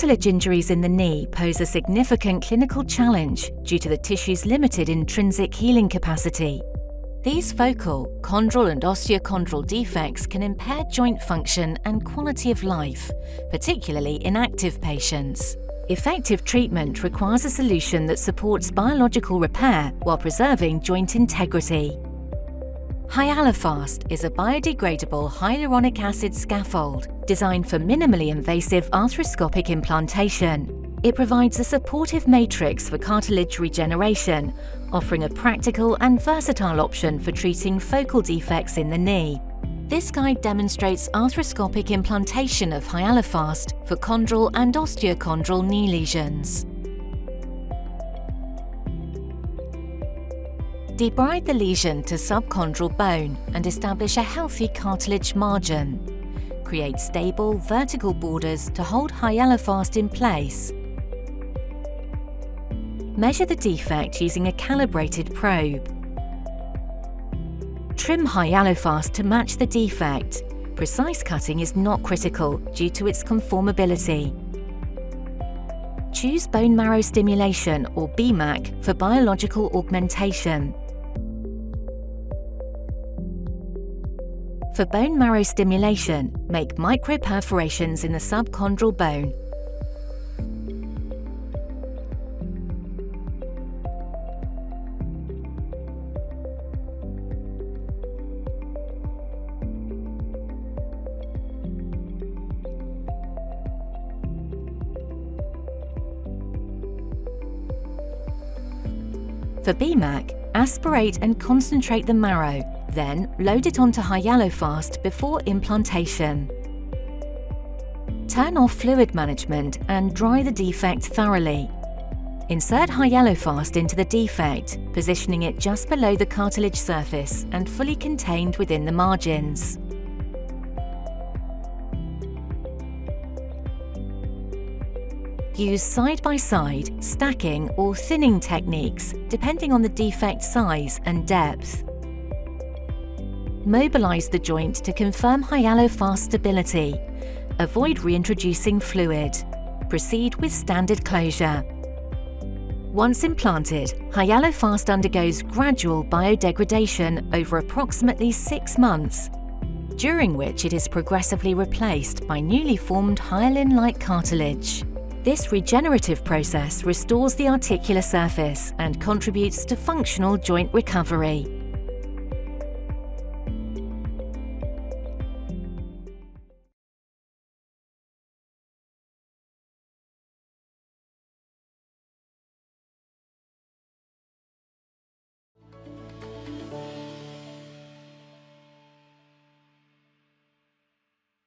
Cartilage injuries in the knee pose a significant clinical challenge due to the tissue's limited intrinsic healing capacity. These focal, chondral and osteochondral defects can impair joint function and quality of life, particularly in active patients. Effective treatment requires a solution that supports biological repair while preserving joint integrity. Hyalofast is a biodegradable hyaluronic acid scaffold designed for minimally invasive arthroscopic implantation. It provides a supportive matrix for cartilage regeneration, offering a practical and versatile option for treating focal defects in the knee. This guide demonstrates arthroscopic implantation of Hyalofast for chondral and osteochondral knee lesions. Debride the lesion to subchondral bone and establish a healthy cartilage margin. Create stable, vertical borders to hold Hyalofast in place. Measure the defect using a calibrated probe. Trim Hyalofast to match the defect. Precise cutting is not critical due to its conformability. Choose bone marrow stimulation or BMAC for biological augmentation. For bone marrow stimulation, make microperforations in the subchondral bone. For BMAC, aspirate and concentrate the marrow, then load it onto Hyalofast before implantation. Turn off fluid management and dry the defect thoroughly. Insert Hyalofast into the defect, positioning it just below the cartilage surface and fully contained within the margins. Use side-by-side, stacking or thinning techniques depending on the defect size and depth. Mobilize the joint to confirm Hyalofast stability. Avoid reintroducing fluid. Proceed with standard closure. Once implanted, Hyalofast undergoes gradual biodegradation over approximately 6 months, during which it is progressively replaced by newly formed hyaline-like cartilage. This regenerative process restores the articular surface and contributes to functional joint recovery.